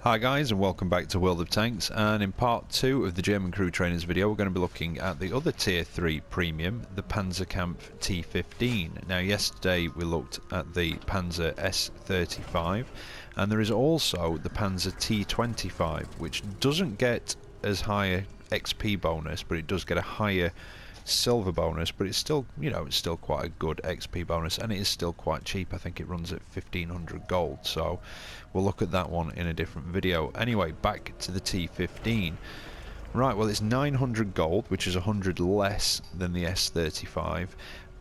Hi guys, and welcome back to World of Tanks, and in part 2 of the German crew trainers video we're going to be looking at the other tier 3 premium, the Pz.Kpfw T15. Now yesterday we looked at the Panzer S35 and there is also the Panzer T25, which doesn't get as high a XP bonus, but it does get a higher silver bonus, but it's still, you know, it's still quite a good XP bonus, and it is still quite cheap. I think it runs at 1500 gold, so we'll look at that one in a different video. Anyway, back to the T15. Right, well, it's 900 gold, which is 100 less than the S35,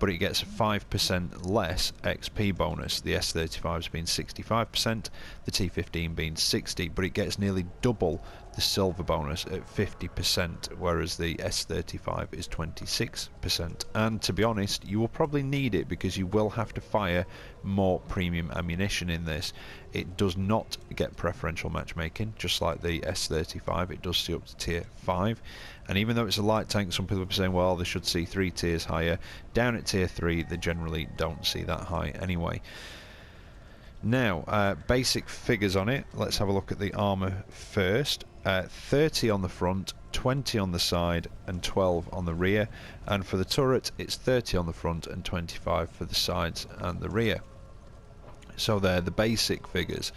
but it gets a 5% less XP bonus. The S35's been 65%, the T15 being 60%, but it gets nearly double the silver bonus at 50%, whereas the S35 is 26%. And to be honest, you will probably need it because you will have to fire more premium ammunition in this. It does not get preferential matchmaking, just like the S35. It does see up to tier 5. And even though it's a light tank, some people are saying, well, they should see 3 tiers higher. Down at tier 3, they generally don't see that high anyway. Now, basic figures on it. Let's have a look at the armour first. 30 on the front, 20 on the side, and 12 on the rear. And for the turret, it's 30 on the front and 25 for the sides and the rear. So they're the basic figures.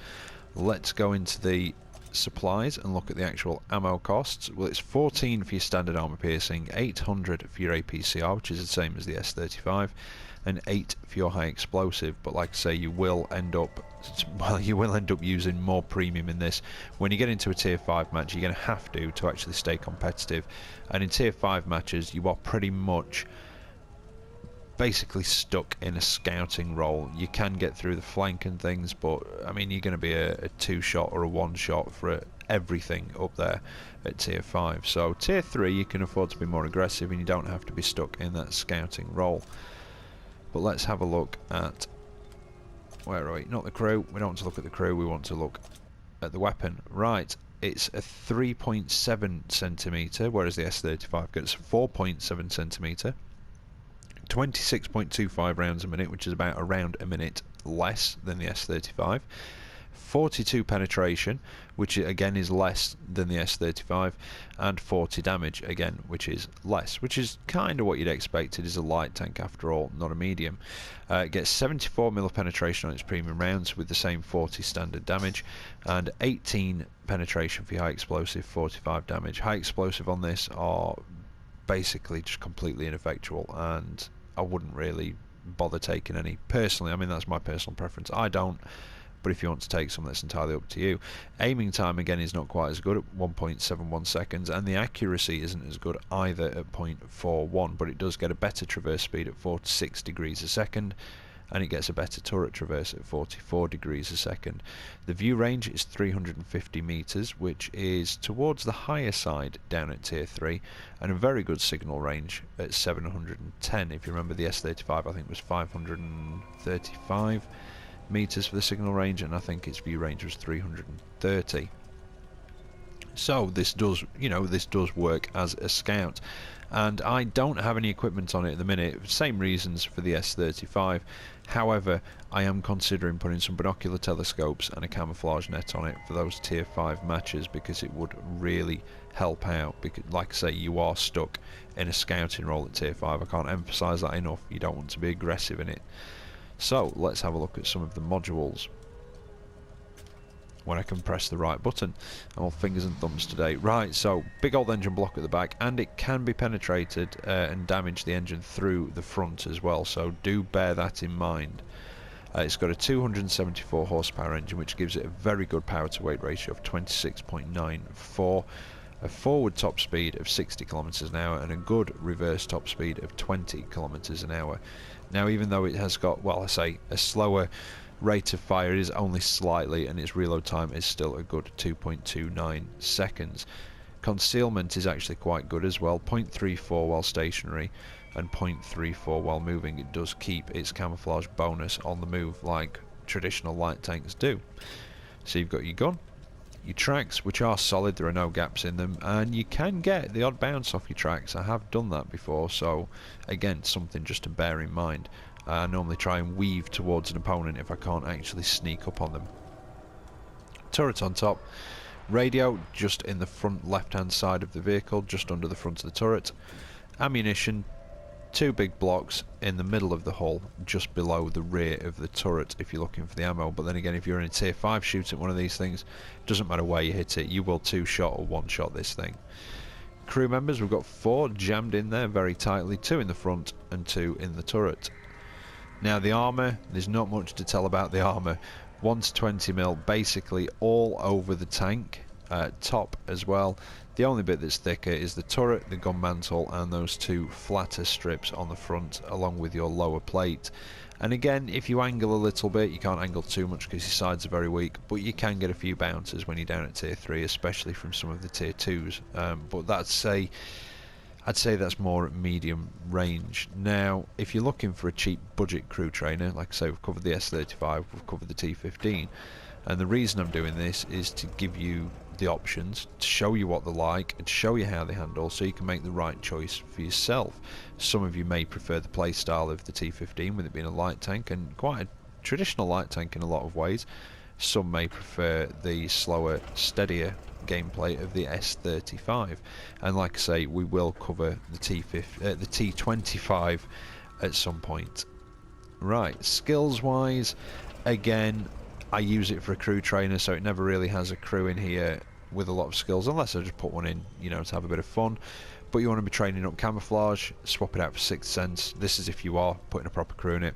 Let's go into the supplies and look at the actual ammo costs. Well, it's 14 for your standard armor piercing, 800 for your APCR, which is the same as the S35, and 8 for your high explosive. But like I say, you will end up using more premium in this. When you get into a tier 5 match, you're going to have to actually stay competitive, and in tier 5 matches you are pretty much basically stuck in a scouting role. You can get through the flank and things, but I mean, you're going to be a 2-shot or a 1-shot for everything up there at tier 5. So tier 3 you can afford to be more aggressive and you don't have to be stuck in that scouting role. But let's have a look at, where are we? Not the crew. We don't want to look at the crew, we want to look at the weapon. Right, it's a 3.7 centimeter, whereas the S35 gets 4.7 centimeter. 26.25 rounds a minute, which is about a round a minute less than the S35. 42 penetration, which again is less than the S35, and 40 damage again, which is less, which is kind of what you'd expect. It is a light tank after all, not a medium. It gets 74 mil penetration on its premium rounds with the same 40 standard damage, and 18 penetration for your high explosive, 45 damage. High explosive on this are basically just completely ineffectual, and I wouldn't really bother taking any personally. I mean, that's my personal preference. I don't, but if you want to take some, that's entirely up to you. Aiming time again is not quite as good at 1.71 seconds, and the accuracy isn't as good either at 0.41, but it does get a better traverse speed at 46 degrees a second, and it gets a better turret traverse at 44 degrees a second. The view range is 350 meters, which is towards the higher side down at tier 3, and a very good signal range at 710. If you remember, the S35 I think was 535 meters for the signal range, and I think its view range was 330. So this does, you know, this does work as a scout, and I don't have any equipment on it at the minute. Same reasons for the S35. However, I am considering putting some binocular telescopes and a camouflage net on it for those tier 5 matches, because it would really help out. Because, like I say, you are stuck in a scouting role at tier 5. I can't emphasize that enough. You don't want to be aggressive in it. So let's have a look at some of the modules when I can press the right button. I'm all fingers and thumbs today. Right, so big old engine block at the back, and it can be penetrated and damage the engine through the front as well, so do bear that in mind. It's got a 274 horsepower engine, which gives it a very good power to weight ratio of 26.94, a forward top speed of 60 kilometers an hour, and a good reverse top speed of 20 kilometers an hour. Now, even though it has got, well, I say a slower rate of fire, it is only slightly, and its reload time is still a good 2.29 seconds. Concealment is actually quite good as well, 0.34 while stationary and 0.34 while moving. It does keep its camouflage bonus on the move like traditional light tanks do. So you've got your gun, your tracks, which are solid, there are no gaps in them, and you can get the odd bounce off your tracks. I have done that before, so again, something just to bear in mind. I normally try and weave towards an opponent if I can't actually sneak up on them. turret on top, radio just in the front left hand side of the vehicle, just under the front of the turret, ammunition, 2 big blocks in the middle of the hull, just below the rear of the turret if you're looking for the ammo. But then again, if you're in a tier 5 shooting one of these things, doesn't matter where you hit it, you will 2-shot or 1-shot this thing. Crew members, we've got 4 jammed in there very tightly, 2 in the front and 2 in the turret. Now the armour, there's not much to tell about the armour. 1 to 20mm basically all over the tank, top as well. The only bit that's thicker is the turret, the gun mantle, and those 2 flatter strips on the front along with your lower plate. And again, if you angle a little bit, you can't angle too much because your sides are very weak, but you can get a few bounces when you're down at tier 3, especially from some of the tier 2s. But I'd say that's more at medium range. Now, if you're looking for a cheap budget crew trainer, like I say, we've covered the S35, we've covered the T15, and the reason I'm doing this is to give you the options, to show you what they're like, and show you how they handle, so you can make the right choice for yourself. Some of you may prefer the play style of the T15, with it being a light tank, and quite a traditional light tank in a lot of ways. Some may prefer the slower, steadier gameplay of the S35, and like I say, we will cover the T25 at some point. Right, skills wise, again, I use it for a crew trainer, so it never really has a crew in here with a lot of skills, unless I just put one in, you know, to have a bit of fun. But you want to be training up camouflage, swap it out for Sixth Sense. This is if you are putting a proper crew in it.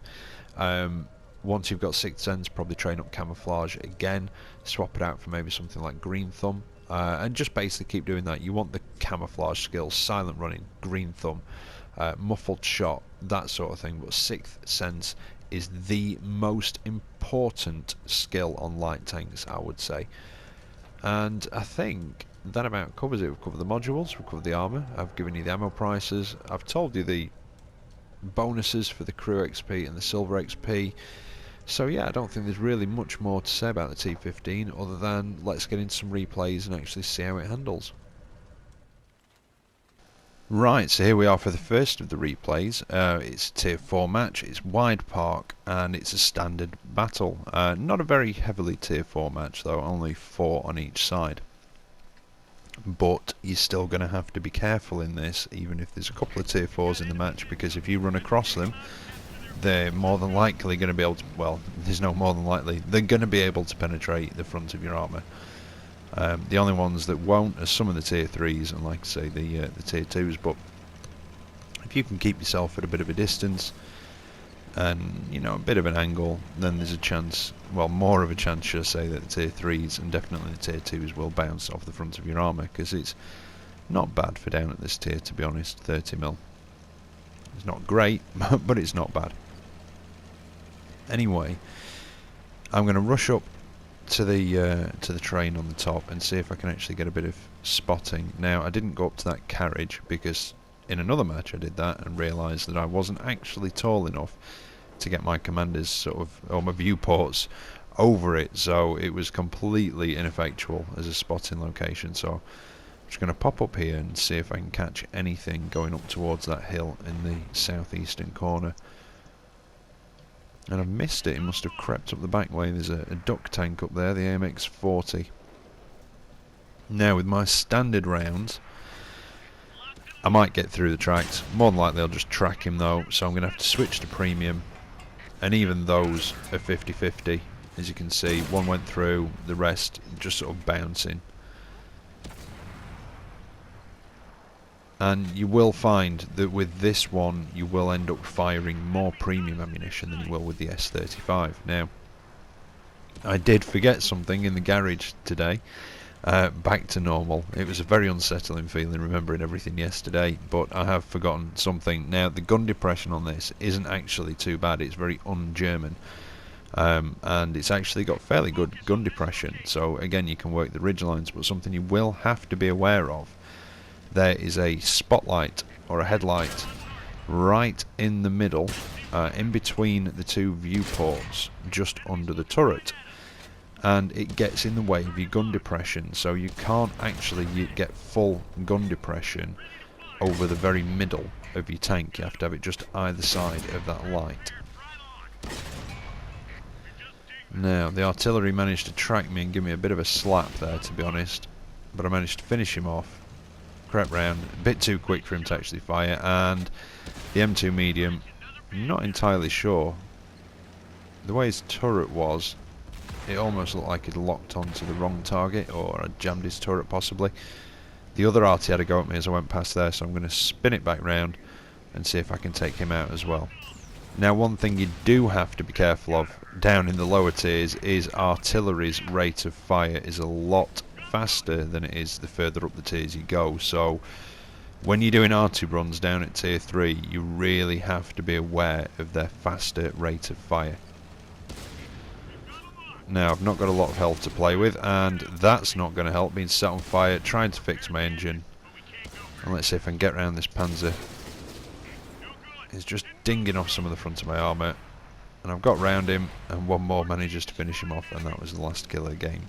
Once you've got Sixth Sense, probably train up camouflage again, swap it out for maybe something like Green Thumb, and just basically keep doing that. You want the camouflage skills, silent running, Green Thumb, muffled shot, that sort of thing. But Sixth Sense is the most important skill on light tanks, I would say. And I think that about covers it. We've covered the modules, we've covered the armour, I've given you the ammo prices, I've told you the bonuses for the crew XP and the silver XP. So yeah, I don't think there's really much more to say about the T15 other than let's get into some replays and actually see how it handles. Right, so here we are for the first of the replays. It's a tier 4 match, it's wide park, and it's a standard battle. Not a very heavily tier 4 match though, only 4 on each side. But you're still going to have to be careful in this, even if there's a couple of tier 4s in the match, because if you run across them, they're more than likely going to be able to, well, there's no more than likely, they're going to be able to penetrate the front of your armour. The only ones that won't are some of the tier 3s and, like I say, the tier 2s, but if you can keep yourself at a bit of a distance and, you know, a bit of an angle, then there's a chance, well, more of a chance, should I say, that the tier 3s and definitely the tier 2s will bounce off the front of your armour, because it's not bad for down at this tier, to be honest. 30mm. It's not great, but it's not bad. Anyway, I'm going to rush up to the train on the top and see if I can actually get a bit of spotting. Now, I didn't go up to that carriage because in another match I did that and realised that I wasn't actually tall enough to get my commanders sort of, or my viewports over it, so it was completely ineffectual as a spotting location. So I'm just going to pop up here and see if I can catch anything going up towards that hill in the southeastern corner. And I've missed it, it must have crept up the back way. There's a duck tank up there, the AMX-40. Now with my standard rounds, I might get through the tracks. More than likely I'll just track him though, so I'm going to have to switch to premium. And even those are 50-50, as you can see. One went through, the rest just sort of bouncing. And you will find that with this one you will end up firing more premium ammunition than you will with the S35. Now, I did forget something in the garage today, back to normal. It was a very unsettling feeling remembering everything yesterday, but I have forgotten something. Now, the gun depression on this isn't actually too bad, it's very un-German. And it's actually got fairly good gun depression, so again you can work the ridge lines, but something you will have to be aware of. There is a spotlight or a headlight right in the middle, in between the two viewports, just under the turret, and it gets in the way of your gun depression, so you can't actually get full gun depression over the very middle of your tank. You have to have it just either side of that light. Now, the artillery managed to track me and give me a bit of a slap there, to be honest. But I managed to finish him off. Crept round, a bit too quick for him to actually fire, and the M2 medium, not entirely sure. The way his turret was, it almost looked like he'd locked onto the wrong target, or I jammed his turret possibly. The other arty had a go at me as I went past there, so I'm going to spin it back round and see if I can take him out as well. Now, one thing you do have to be careful of down in the lower tiers is artillery's rate of fire is a lot faster than it is the further up the tiers you go. So when you're doing arty runs down at tier 3, you really have to be aware of their faster rate of fire. Now, I've not got a lot of health to play with, and that's not going to help, being set on fire, trying to fix my engine. And let's see if I can get around this Panzer. He's just dinging off some of the front of my armour, and I've got round him, and one more manages to finish him off, and that was the last kill of the game.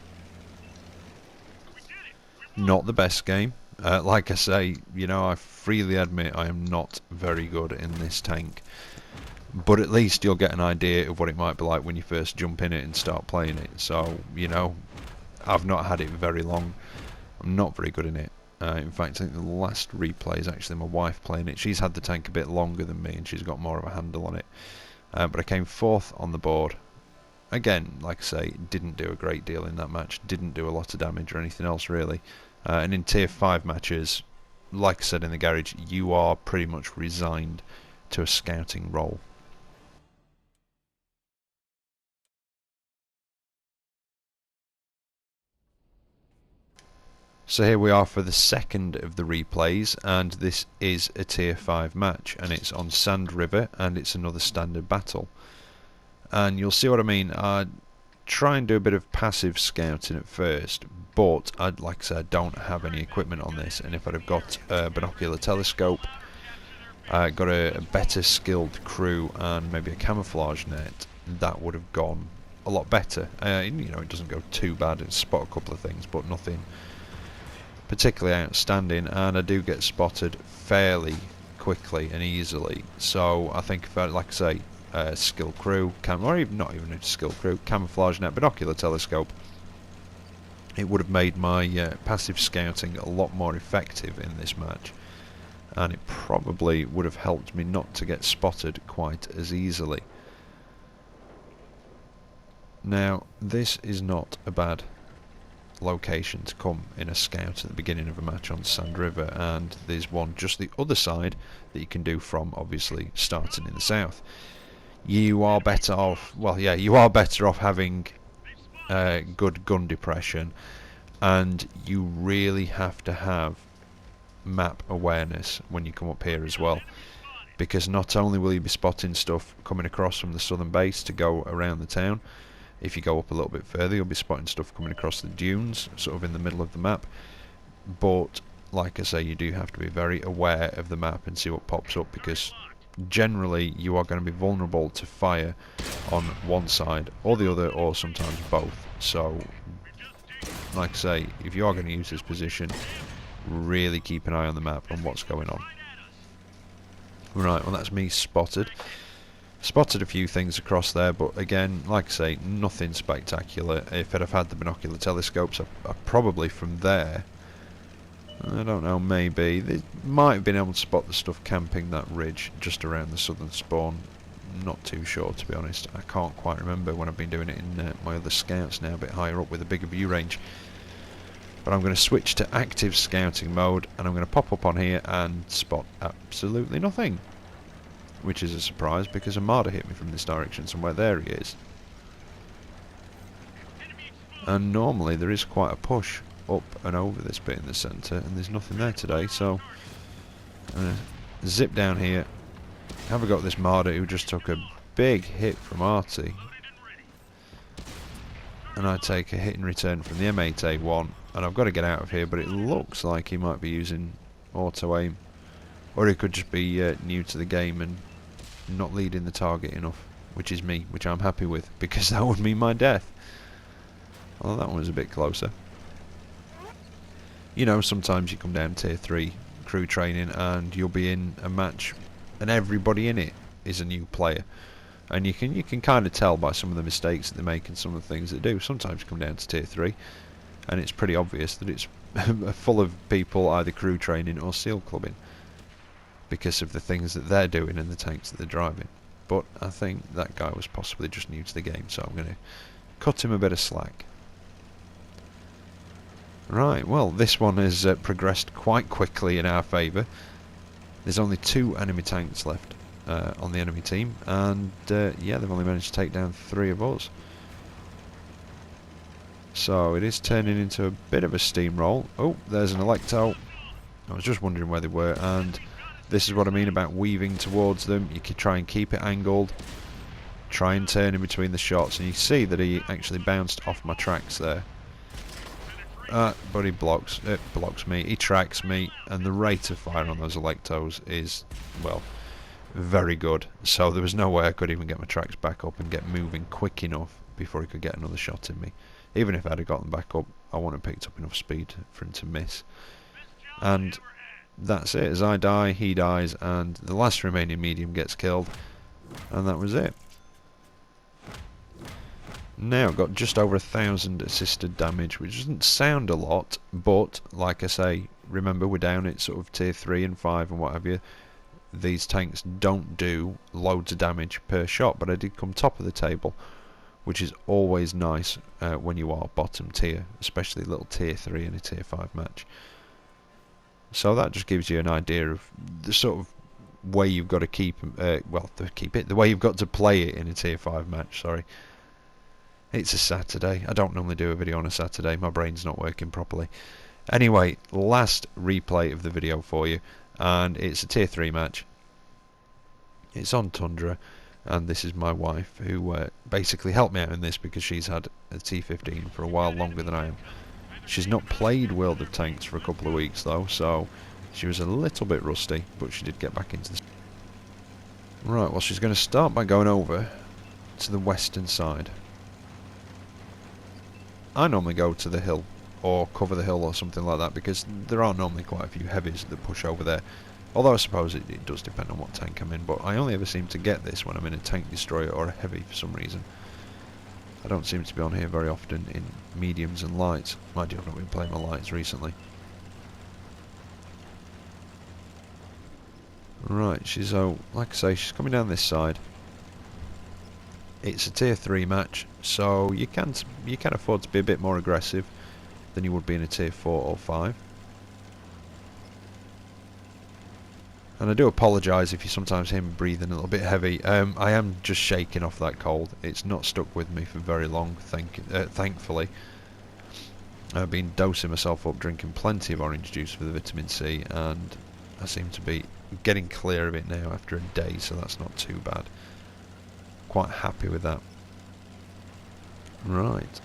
Not the best game. Like I say, you know, I freely admit I am not very good in this tank. But at least you'll get an idea of what it might be like when you first jump in it and start playing it. So, you know, I've not had it very long. I'm not very good in it. In fact, I think the last replay is actually my wife playing it. She's had the tank a bit longer than me and she's got more of a handle on it. But I came 4th on the board. Again, like I say, didn't do a great deal in that match. Didn't do a lot of damage or anything else really. And in tier 5 matches, like I said in the garage, you are pretty much resigned to a scouting role. So here we are for the second of the replays, and this is a tier 5 match, and it's on Sand River, and it's another standard battle. And you'll see what I mean. I try and do a bit of passive scouting at first, but like I said, I don't have any equipment on this, and if I'd have got a binocular telescope, got a better skilled crew and maybe a camouflage net, that would have gone a lot better. You know, it doesn't go too bad, it's spot a couple of things, but nothing particularly outstanding, and I do get spotted fairly quickly and easily. So I think if I, like I say, skilled crew, or even not even a skilled crew, camouflage net, binocular telescope, it would have made my passive scouting a lot more effective in this match, and it probably would have helped me not to get spotted quite as easily. Now, this is not a bad location to come in a scout at the beginning of a match on Sand River, and there's one just the other side that you can do from, obviously, starting in the south. You are better off, well, yeah, you are better off having good gun depression, and you really have to have map awareness when you come up here as well, because not only will you be spotting stuff coming across from the southern base to go around the town, if you go up a little bit further you'll be spotting stuff coming across the dunes, sort of in the middle of the map, but like I say, you do have to be very aware of the map and see what pops up, because generally you are going to be vulnerable to fire on one side or the other, or sometimes both. So like I say, if you are going to use this position, really keep an eye on the map and what's going on. Right, well that's me spotted. Spotted a few things across there, but again, like I say, nothing spectacular. If I'd have had the binocular telescopes, I probably from there, I don't know, maybe they might have been able to spot the stuff camping that ridge just around the southern spawn. Not too sure, to be honest. I can't quite remember when I've been doing it in my other scouts now, a bit higher up with a bigger view range. But I'm going to switch to active scouting mode, and I'm going to pop up on here and spot absolutely nothing, which is a surprise because a Marder hit me from this direction somewhere. There he is. And normally there is quite a push up and over this bit in the centre, and there's nothing there today, so I'm going to zip down here, have a go at this Marder who just took a big hit from Arty, and I take a hit in return from the M8A1, and I've got to get out of here, but it looks like he might be using auto aim, or he could just be new to the game and not leading the target enough, which is me, which I'm happy with, because that would mean my death. Although that one was a bit closer. You know, sometimes you come down tier 3 crew training and you'll be in a match and everybody in it is a new player, And you can kind of tell by some of the mistakes that they make and some of the things they do. Sometimes come down to tier 3, and it's pretty obvious that it's full of people either crew training or seal clubbing because of the things that they're doing and the tanks that they're driving. But I think that guy was possibly just new to the game, so I'm going to cut him a bit of slack. Right, well, this one has progressed quite quickly in our favour. There's only 2 enemy tanks left on the enemy team, and yeah, they've only managed to take down 3 of us. So it is turning into a bit of a steamroll. Oh, there's an Electo. I was just wondering where they were, and this is what I mean about weaving towards them. You can try and keep it angled, try and turn in between the shots, and you see that he actually bounced off my tracks there. But he blocks me, he tracks me, and the rate of fire on those Electos is, well, very good. So there was no way I could even get my tracks back up and get moving quick enough before he could get another shot in me. Even if I'd have gotten back up, I wouldn't have picked up enough speed for him to miss. And that's it. As I die, he dies, and the last remaining medium gets killed, and that was it. Now got just over 1,000 assisted damage, which doesn't sound a lot, but like I say, remember we're down at sort of tier 3 and 5 and what have you. These tanks don't do loads of damage per shot, but I did come top of the table, which is always nice when you are bottom tier, especially a little tier 3 in a tier 5 match. So that just gives you an idea of the sort of way you've got to keep, the way you've got to play it in a tier 5 match, sorry. It's a Saturday. I don't normally do a video on a Saturday. My brain's not working properly. Anyway, last replay of the video for you, and it's a tier 3 match. It's on Tundra, and this is my wife, who basically helped me out in this because she's had a T15 for a while longer than I am. She's not played World of Tanks for a couple of weeks though, so she was a little bit rusty, but she did get back into this. Right, well, she's going to start by going over to the western side. I normally go to the hill, or cover the hill or something like that, because there are normally quite a few heavies that push over there. Although I suppose it does depend on what tank I'm in, but I only ever seem to get this when I'm in a tank destroyer or a heavy for some reason. I don't seem to be on here very often in mediums and lights. Mind you, I've not been playing my lights recently. Right, she's, like I say, she's coming down this side. It's a tier 3 match, so you can afford to be a bit more aggressive than you would be in a tier 4 or 5. And I do apologise if you sometimes hear me breathing a little bit heavy. I am just shaking off that cold. It's not stuck with me for very long, thankfully. I've been dosing myself up, drinking plenty of orange juice for the vitamin C, and I seem to be getting clear of it now after a day, so that's not too bad. Quite happy with that. Right.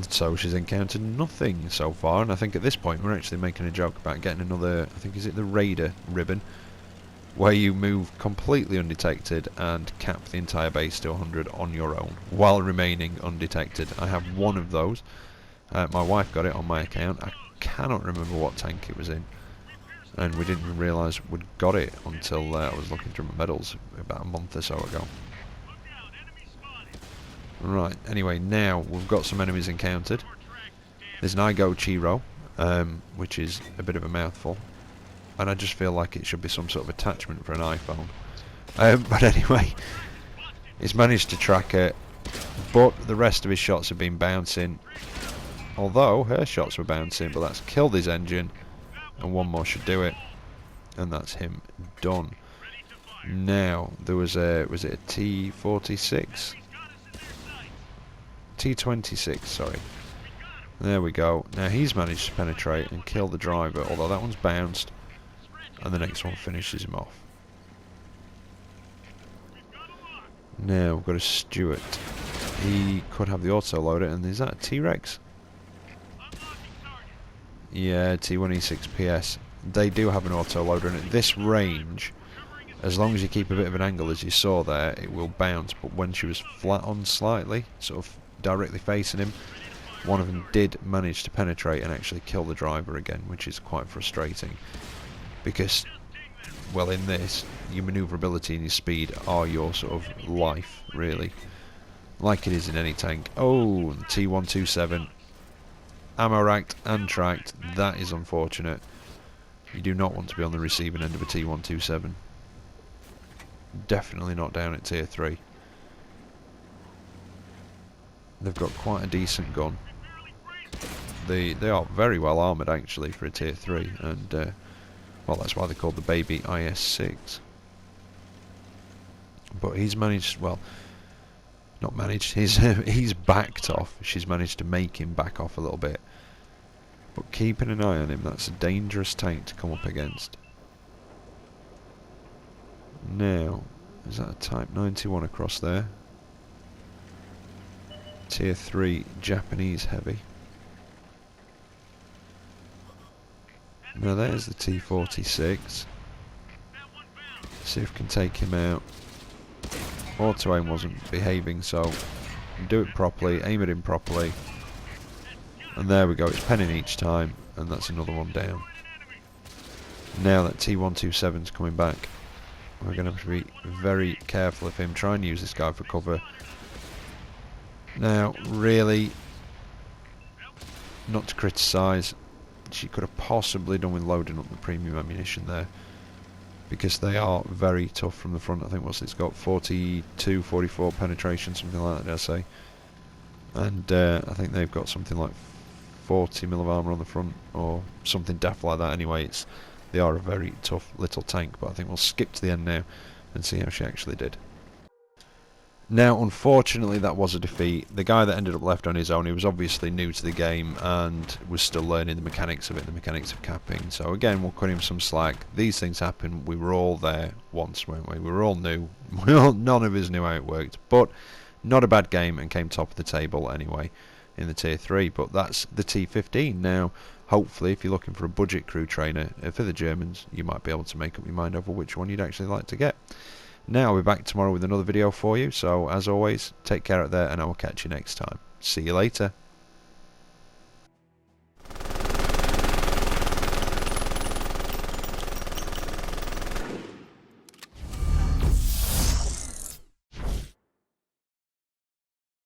So she's encountered nothing so far, and I think at this point we're actually making a joke about getting another, I think, is it the Raider ribbon, where you move completely undetected and cap the entire base to 100 on your own while remaining undetected. I have one of those. My wife got it on my account. I cannot remember what tank it was in, and we didn't realise we'd got it until I was looking through my medals about a month or so ago. Right, anyway, now we've got some enemies encountered. There's an Igo Chiro, which is a bit of a mouthful, and I just feel like it should be some sort of attachment for an iPhone. But anyway, he's managed to track it, but the rest of his shots have been bouncing. Although her shots were bouncing, but that's killed his engine, and one more should do it, and that's him done. Now there was it a T46? T26, sorry. There we go. Now he's managed to penetrate and kill the driver, although that one's bounced, and the next one finishes him off. Now we've got a Stuart. He could have the auto-loader, and is that a T-Rex? Yeah, T1E6 PS. They do have an auto-loader, and at this range, as long as you keep a bit of an angle, as you saw there, it will bounce. But when she was flat on slightly, sort of directly facing him, one of them did manage to penetrate and actually kill the driver again, which is quite frustrating, because well, in this, your manoeuvrability and your speed are your sort of life, really. Like it is in any tank. Oh, T127. Ammo racked and tracked. That is unfortunate. You do not want to be on the receiving end of a T127. Definitely not down at tier 3. They've got quite a decent gun. They are very well armoured actually for a tier 3, and well, that's why they're called the baby IS-6. But he's managed, well, not managed, he's backed off. She's managed to make him back off a little bit. But keeping an eye on him, that's a dangerous tank to come up against. Now, is that a Type 91 across there? Tier 3 Japanese heavy. Now there's the T46. See if we can take him out. Auto aim wasn't behaving, so do it properly, aim at him properly. And there we go, it's penning each time, and that's another one down. Now that T127's coming back, we're going to have to be very careful of him. Try and use this guy for cover. Now, really, not to criticise, she could have possibly done with loading up the premium ammunition there, because they are very tough from the front. I think it's got 42, 44 penetration, something like that, did I say? And I think they've got something like 40 mil of armour on the front, or something daft like that. Anyway, they are a very tough little tank, but I think we'll skip to the end now and see how she actually did. Now, unfortunately, that was a defeat. The guy that ended up left on his own, he was obviously new to the game and was still learning the mechanics of it, the mechanics of capping. So again, we'll cut him some slack. These things happen. We were all there once, weren't we? We were all new. None of us knew how it worked. But not a bad game, and came top of the table anyway in the tier 3. But that's the T15. Now, hopefully, if you're looking for a budget crew trainer for the Germans, you might be able to make up your mind over which one you'd actually like to get. Now, I'll be back tomorrow with another video for you, so as always, take care out there, and I will catch you next time. See you later.